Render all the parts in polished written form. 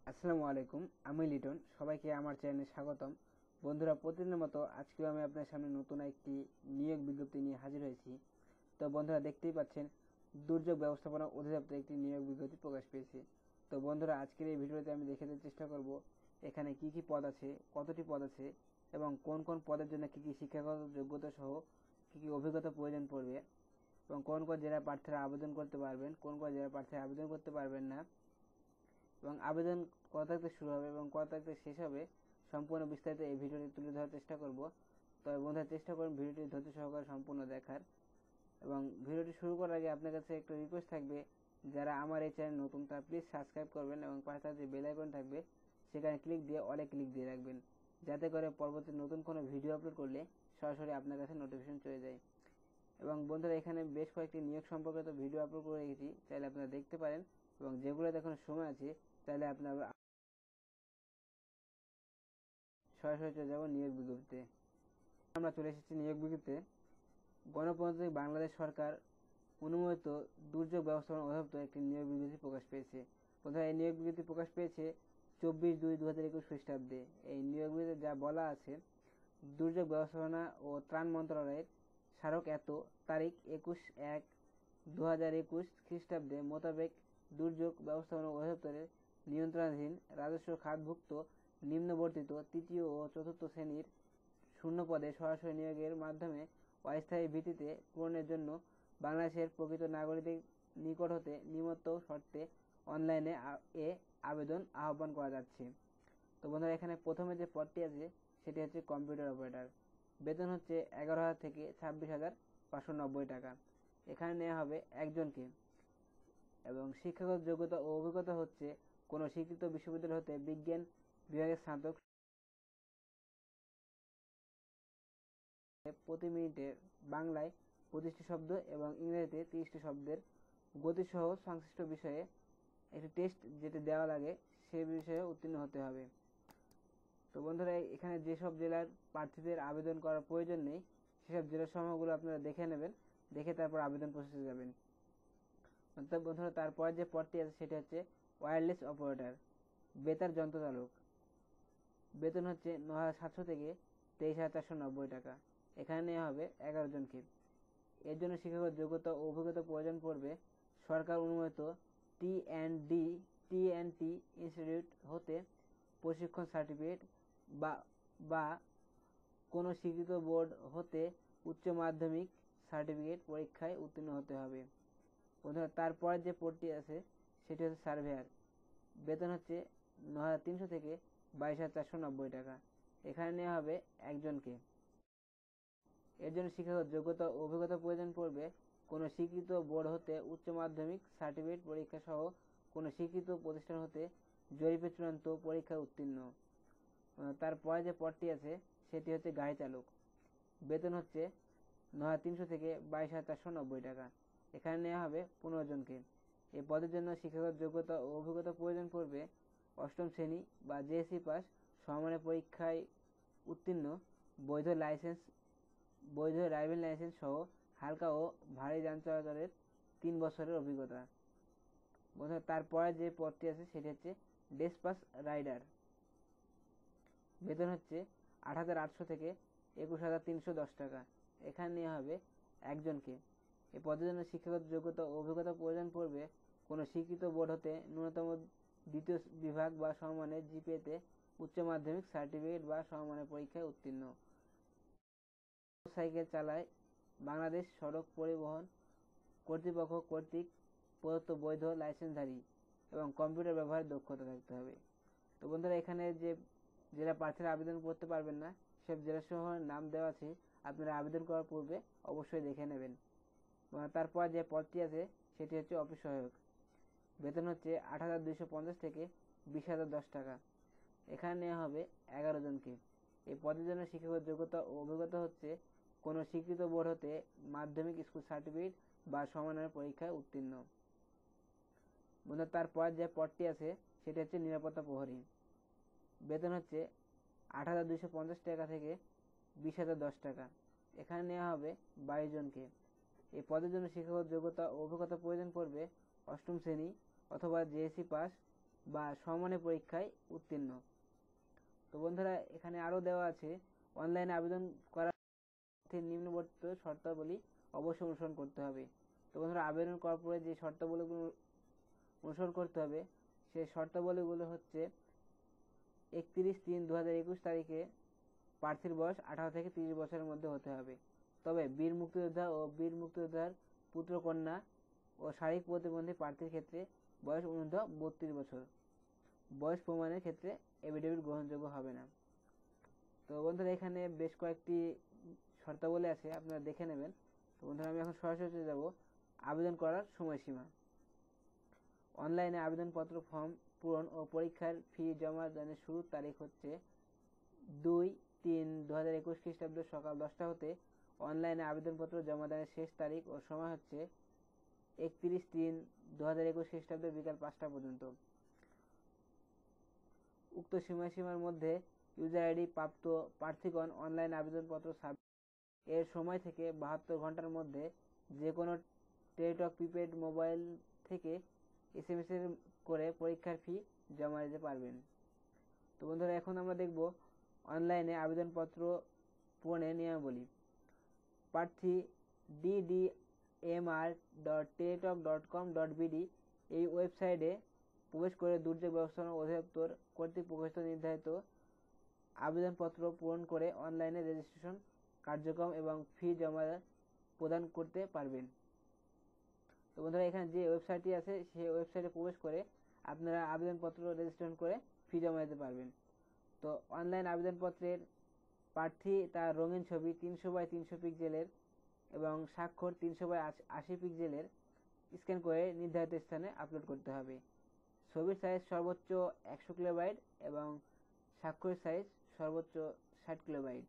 আসসালামু আলাইকুম, আমি লিটন। সবাইকে আমার চ্যানেলে স্বাগতম। বন্ধুরা, প্রতিদিনের মতো আজকেও আমি আপনার সামনে নতুন একটি নিয়োগ বিজ্ঞপ্তি নিয়ে হাজির হয়েছি। তো বন্ধুরা, দেখতেই পাচ্ছেন দুর্যোগ ব্যবস্থাপনা অধিদপ্তর একটি নিয়োগ বিজ্ঞপ্তি প্রকাশ পেয়েছে। তো বন্ধুরা, আজকের এই ভিডিওতে আমি দেখে দেওয়ার চেষ্টা করব এখানে কি কি পদ আছে, কতটি পদ আছে এবং কোন কোন পদের জন্য কি কি শিক্ষাগত যোগ্যতা সহ কি কি অভিজ্ঞতা প্রয়োজন পড়বে এবং কোন কোন জেলার প্রার্থীরা আবেদন করতে পারবেন, কোন কোন জেলার প্রার্থীরা আবেদন করতে পারবেন না এবং আবেদন কত তারিখ থেকে শুরু হবে এবং কত তারিখ থেকে শেষ হবে, সম্পূর্ণ বিস্তারিত এই ভিডিওটি তুলে ধরার চেষ্টা করব। তবে বন্ধুরা, চেষ্টা করুন ভিডিওটি ধৈর্য সহকারে সম্পূর্ণ দেখার। এবং ভিডিওটি শুরু করার আগে আপনার কাছে একটা রিকোয়েস্ট থাকবে, যারা আমার এই চ্যানেল নতুন তারা প্লিজ সাবস্ক্রাইব করবেন এবং পাশে যে বেল আইকন থাকবে সেখানে ক্লিক দিয়ে অলে ক্লিক দিয়ে রাখবেন, যাতে করে পরবর্তী নতুন কোনো ভিডিও আপলোড করলে সরাসরি আপনার কাছে নোটিফিকেশন চলে যায়। এবং বন্ধুরা, এখানে বেশ কয়েকটি নিয়োগ সম্পর্কিত ভিডিও আপলোড করে রেখেছি, চাইলে আপনারা দেখতে পারেন। এবং যেগুলো দেখানোর সময় আছে তাহলে আপনারা সরাসরি চলে যাব নিয়োগ বিজ্ঞপ্তিতে। আমরা চলে এসেছি নিয়োগ বিজ্ঞপ্তিতে। গণপ্রজাতন্ত্রী বাংলাদেশ সরকার অনুমোদিত দুর্যোগ ব্যবস্থাপনা অধিদপ্তর একটি নিয়োগ বিজ্ঞপ্তি প্রকাশ পেয়েছে। প্রথমে এই নিয়োগ বিজ্ঞপ্তি প্রকাশ পেয়েছে 24/2/2021 খ্রিস্টাব্দে। এই নিয়োগ বিজ্ঞপ্তিতে যা বলা আছে, দুর্যোগ ব্যবস্থাপনা ও ত্রাণ মন্ত্রণালয়ের স্মারক এত তারিখ 21/1/2021 খ্রিস্টাব্দে মোতাবেক দুর্যোগ ব্যবস্থাপনা অধিদপ্তরের নিয়ন্ত্রণাধীন রাজস্ব খাতভুক্ত নিম্নবর্তিত তৃতীয় ও চতুর্থ শ্রেণীর শূন্য পদে সরাসরি নিয়োগের মাধ্যমে অস্থায়ী ভিত্তিতে পূরণের জন্য বাংলাদেশের প্রকৃত নাগরিকদের নিকট হতে নিম্নোক্ত শর্তে অনলাইনে আবেদন আহ্বান করা যাচ্ছে। তো বন্ধুরা, এখানে প্রথমে যে পদটি আছে সেটি হচ্ছে কম্পিউটার অপারেটর। বেতন হচ্ছে 11,000 থেকে 26,590 টাকা। এখানে নেওয়া হবে একজনকে এবং শিক্ষাগত যোগ্যতা ও অভিজ্ঞতা হচ্ছে কোনো স্বীকৃত বিশ্ববিদ্যালয় হতে বিজ্ঞান বিভাগের স্নাতক, প্রতি মিনিটে বাংলায় 25টি শব্দ এবং ইংরেজিতে 30টি শব্দের গতিসহ সংশ্লিষ্ট বিষয়ে একটি টেস্ট যেটা দেওয়া লাগে সে বিষয়ে উত্তীর্ণ হতে হবে। তো বন্ধুরা, এখানে যেসব জেলার প্রার্থীদের আবেদন করার প্রয়োজন নেই সেসব জেলার সমূহগুলো আপনারা দেখে নেবেন, দেখে তারপর আবেদন প্রসেসে যাবেন। অর্থাৎ বন্ধুরা, তারপর যে পদটি আছে সেটি হচ্ছে ওয়্যারলেস অপারেটর, বেতার যন্ত্রচালক। বেতন হচ্ছে 9,700 থেকে 23,490 টাকা। এখানে নেওয়া হবে 11 জনকে। এর জন্য শিক্ষাগত যোগ্যতা ও অভিজ্ঞতা প্রয়োজন পড়বে সরকার অনুমোদিত টি&টি ইনস্টিটিউট হতে প্রশিক্ষণ সার্টিফিকেট বা কোনো স্বীকৃত বোর্ড হতে উচ্চ মাধ্যমিক সার্টিফিকেট পরীক্ষায় উত্তীর্ণ হতে হবে। বন্ধুরা, তারপরে যে পদটি আছে সেটি হচ্ছে সার্ভেয়ার। বেতন হচ্ছে 9,300 থেকে 22,490 টাকা। এখানে নেওয়া হবে একজনকে। এর জন্য শিক্ষাগত যোগ্যতা ও অভিজ্ঞতা প্রয়োজন পড়বে কোনো স্বীকৃত বোর্ড হতে উচ্চ মাধ্যমিক সার্টিফিকেট পরীক্ষা সহ কোনো স্বীকৃত প্রতিষ্ঠান হতে জরিপে চূড়ান্ত পরীক্ষায় উত্তীর্ণ। তারপরে যে পদটি আছে সেটি হচ্ছে গাড়ি চালক। বেতন হচ্ছে 9,300 থেকে 22,490 টাকা। এখানে নেওয়া হবে 15 জনকে। এই পদের জন্য শিক্ষাগত যোগ্যতা ও অভিজ্ঞতা প্রয়োজন পড়বে অষ্টম শ্রেণী বা জেএসসি পাস, সমমানের পরীক্ষায় উত্তীর্ণ, বৈধ ড্রাইভিং লাইসেন্স সহ হালকা ও ভারী যান চলাচলের 3 বছরের অভিজ্ঞতা। তারপরে যে পদটি আছে সেটি হচ্ছে ডেসপাস রাইডার। বেতন হচ্ছে 8,800 থেকে 21,310 টাকা। এখানে নেওয়া হবে একজনকে। এই পদের জন্য শিক্ষাগত যোগ্যতা ও অভিজ্ঞতা প্রয়োজন পড়বে কোনো স্বীকৃত বোর্ড হতে ন্যূনতম দ্বিতীয় বিভাগ বা সমমানের জিপিএতে উচ্চ মাধ্যমিক সার্টিফিকেট বা সমমানের পরীক্ষায় উত্তীর্ণ। সাইকেল চালায় বাংলাদেশ সড়ক পরিবহন কর্তৃপক্ষ কর্তৃক প্রদত্ত বৈধ লাইসেন্সধারী এবং কম্পিউটার ব্যবহারের দক্ষতা থাকতে হবে। তো বন্ধুরা, এখানে যে জেলা প্রার্থীরা আবেদন করতে পারবেন না সব জেলাসমূহের নাম দেওয়া আছে, আপনারা আবেদন করার পূর্বে অবশ্যই দেখে নেবেন। তারপর যে পদটি আছে সেটি হচ্ছে অফিস সহায়ক। বেতন হচ্ছে 8,250 থেকে 20,010 টাকা। এখানে নেওয়া হবে 11 জনকে। এই পদের জন্য শিক্ষাগত যোগ্যতা ও অভিজ্ঞতা হচ্ছে কোনো স্বীকৃত বোর্ড হতে মাধ্যমিক স্কুল সার্টিফিকেট বা সমমানের পরীক্ষায় উত্তীর্ণ। তারপর যে পদটি আছে সেটি হচ্ছে নিরাপত্তা প্রহরী। বেতন হচ্ছে 8,250 টাকা থেকে 20,010 টাকা। এখানে নেওয়া হবে 22 জনকে। এই পদের জন্য শিক্ষাগত যোগ্যতা ও অভিজ্ঞতা প্রয়োজন পড়বে অষ্টম শ্রেণী অথবা জেএসসি পাস বা সমমানের পরীক্ষায় উত্তীর্ণ। তো বন্ধুরা এখানে আরও দেওয়া আছে অনলাইনে আবেদন করার নিম্নবর্তিত শর্তাবলী অবশ্যই অনুসরণ করতে হবে। তো বন্ধুরা আবেদন করার পরে যে শর্তাবলীগুলো অনুসরণ করতে হবে সেই শর্তাবলীগুলো হচ্ছে 31/3/2021 তারিখে প্রার্থীর বয়স 18 থেকে 30 বছরের মধ্যে হতে হবে। তবে বীর মুক্তিযোদ্ধা ও বীর মুক্তিযোদ্ধার পুত্রকন্যা ও শারীরিক প্রতিবন্ধী প্রার্থীর ক্ষেত্রে বয়স ঊর্ধ্ব 32 বছর। বয়স প্রমাণের ক্ষেত্রে এফিডেভিট গ্রহণযোগ্য হবে না। তো বন্ধুরা এখানে বেশ কয়েকটি শর্তাবলী আছে, আপনারা দেখে নেবেন। তো বন্ধুরা আমি এখন সরাসরি যাব আবেদন করার সময়সীমা। অনলাইনে আবেদনপত্র ফর্ম পূরণ ও পরীক্ষার ফি জমা দানের শুরুর তারিখ হচ্ছে 2/3/2021 খ্রিস্টাব্দ সকাল 10টা হতে অনলাইনে আবেদনপত্র জমা দানের শেষ তারিখ ও সময় হচ্ছে 31/3/2021 খ্রিস্টাব্দ বিকাল 5টা পর্যন্ত। উক্ত সময়সীমার মধ্যে ইউজার আইডি প্রাপ্ত প্রার্থীগণ অনলাইন আবেদনপত্র এর সময় থেকে 72 ঘন্টার মধ্যে যে কোনো টেলিটক প্রিপেড মোবাইল থেকে SMS করে পরীক্ষার ফি জমা দিতে পারবেন। তো বন্ধুরা এখন আমরা দেখব অনলাইনে আবেদনপত্র পূরণের নিয়মাবলী। প্রার্থী ddmr.teletalk.com.bd এই ওয়েবসাইটে প্রবেশ করে দুর্যোগ ব্যবস্থাপনা অধিদপ্তর কর্তৃক প্রকাশিত নির্ধারিত আবেদনপত্র পূরণ করে অনলাইনে রেজিস্ট্রেশন কার্যক্রম এবং ফি জমা প্রদান করতে পারবেন। তো বন্ধুরা এখানে যে ওয়েবসাইটটি আছে সেই ওয়েবসাইটে প্রবেশ করে আপনারা আবেদনপত্র রেজিস্ট্রেশন করে ফি জমা দিতে পারবেন। তো অনলাইন আবেদনপত্রের প্রার্থী তার রঙিন ছবি 300x300 পিক্সেলের এবং স্বাক্ষর 300x80 পিক্সেলের স্ক্যান করে নির্ধারিত স্থানে আপলোড করতে হবে। ছবির সাইজ সর্বোচ্চ 100 কিলোবাইট এবং স্বাক্ষরের সাইজ সর্বোচ্চ 60 কিলোবাইট।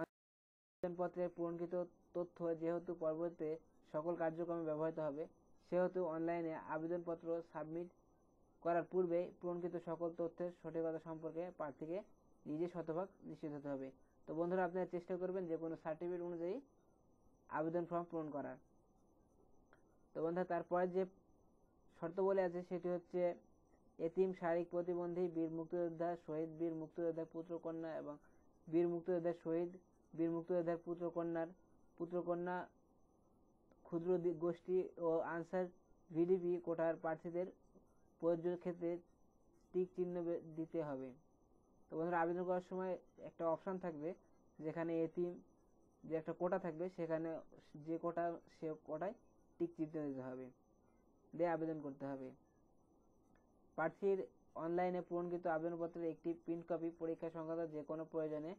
আবেদনপত্রের পূরণকৃত তথ্য যেহেতু পরবর্তীতে সকল কার্যক্রমে ব্যবহৃত হবে সেহেতু অনলাইনে আবেদনপত্র সাবমিট করার পূর্বে পূরণকৃত সকল তথ্যের সঠিকতা সম্পর্কে প্রার্থীকে নিজে শতভাগ নিশ্চিত হতে হবে। তো বন্ধুরা আপনারা চেষ্টা করবেন যে কোনো সার্টিফিকেট অনুযায়ী আবেদন ফর্ম পূরণ করার। তো বন্ধুরা তারপরে যে শর্তাবলী আছে সেটি হচ্ছে এতিম, শারীরিক প্রতিবন্ধী, বীর মুক্তিযোদ্ধা, শহীদ বীর মুক্তিযোদ্ধার পুত্রকন্যা এবং বীর মুক্তিযোদ্ধার শহীদ বীর মুক্তিযোদ্ধার পুত্রকন্যা ক্ষুদ্র গোষ্ঠী ও আনসার ভিডিপি কোটার প্রার্থীদের প্রযোজ্য ক্ষেত্রে টিক চিহ্ন দিতে হবে। তো বন্ধুরা আবেদন করার সময় একটা অপশন থাকবে যেখানে এতিম যে একটা কোটা থাকবে সেখানে যে কোটা সে কোটায় টিক চিহ্ন দিতে হবে, দিয়ে আবেদন করতে হবে। প্রার্থীর অনলাইনে পূরণকৃত আবেদনপত্রের একটি প্রিন্ট কপি পরীক্ষা সংক্রান্ত যে কোনো প্রয়োজনে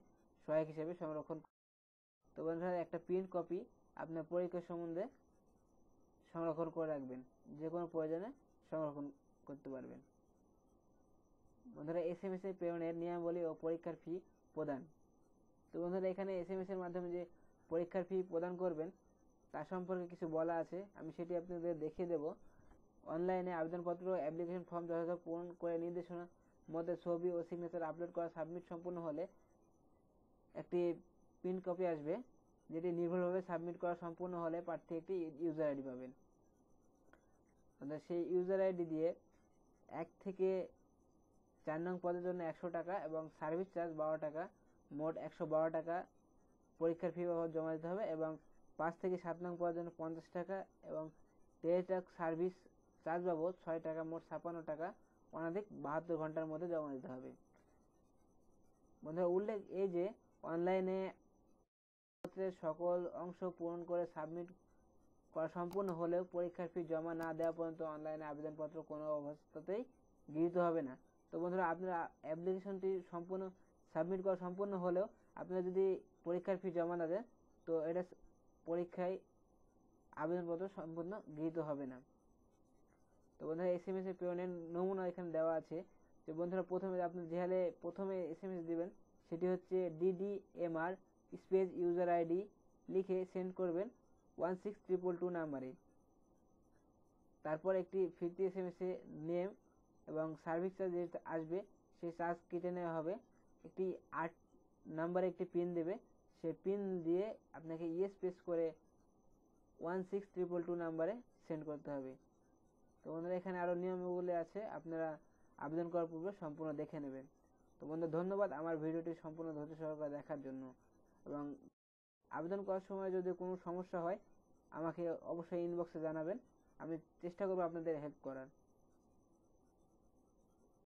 সহায়ক হিসেবে সংরক্ষণ। তো বন্ধুরা একটা প্রিন্ট কপি আপনার পরীক্ষা সম্বন্ধে সংরক্ষণ করে রাখবেন, যে কোনো প্রয়োজনে সংরক্ষণ করতে পারবেন। বন্ধুরা SMS এর প্রেরণের নিয়মাবলী ও পরীক্ষার ফি প্রদান। তো বন্ধুরা এখানে SMS এর মাধ্যমে যে পরীক্ষার ফি প্রদান করবেন তার সম্পর্কে কিছু বলা আছে, আমি সেটি আপনাদের দেখিয়ে দেব। অনলাইনে আবেদনপত্র অ্যাপ্লিকেশন ফর্ম যথাযথ পূরণ করে নির্দেশনা মধ্যে ছবি ও সিগনেচার আপলোড করা সাবমিট সম্পূর্ণ হলে একটি প্রিন্ট কপি আসবে, যেটি নির্ভুলভাবে সাবমিট করা সম্পূর্ণ হলে প্রার্থী একটি ইউজার আইডি পাবেন। সেই ইউজার আইডি দিয়ে 1 থেকে 4 নং পদের জন্য 100 টাকা এবং সার্ভিস চার্জ 12 টাকা, মোট 112 টাকা পরীক্ষার ফি বাবদ জমা দিতে হবে এবং 5 থেকে 7 নং পদের জন্য 50 টাকা এবং টেলিটক সার্ভিস চার্জ বাবদ 6 টাকা, মোট 56 টাকা অনধিক 72 ঘন্টার মধ্যে জমা দিতে হবে। বন্ধুরা উল্লেখ এই যে অনলাইনে সকল অংশ পূরণ করে সাবমিট করা সম্পূর্ণ হলেও পরীক্ষার ফি জমা না দেওয়া পর্যন্ত অনলাইনে আবেদনপত্র কোনো অবস্থাতেই গৃহীত হবে না। তো বন্ধুরা আপনারা অ্যাপ্লিকেশনটি সম্পূর্ণ সাবমিট করা সম্পূর্ণ হলেও আপনারা যদি পরীক্ষার ফি জমা না দেন তো এটা পরীক্ষায় আবেদনপত্র সম্পূর্ণ গৃহীত হবে না। তো বন্ধুরা SMS এর প্রেরণের নমুনা এখানে দেওয়া আছে। তো বন্ধুরা প্রথমে আপনি যেখানে প্রথমে SMS দিবেন সেটি হচ্ছে DDMR স্পেস ইউজার আইডি লিখে সেন্ড করবেন 16222 নাম্বারে। তারপর একটি ফিরতি SMS এ নেম এবং সার্ভিস চার্জ যেটা আসবে সেই চার্জ কেটে নেওয়া হবে। একটি 8 নাম্বারে একটি পিন দেবে, সেই পিন দিয়ে আপনাকে ইয়েস প্রেস করে 16222 নাম্বারে সেন্ড করতে হবে। তো বন্ধুরা এখানে আরও নিয়মগুলি আছে, আপনারা আবেদন করার পূর্বে সম্পূর্ণ দেখে নেবেন। তো বন্ধু ধন্যবাদ আমার ভিডিওটি সম্পূর্ণ ধৈর্য সহকারে দেখার জন্য। এবং আবেদন করার সময় যদি কোনো সমস্যা হয় আমাকে অবশ্যই ইনবক্সে জানাবেন, আমি চেষ্টা করবো আপনাদের হেল্প করার।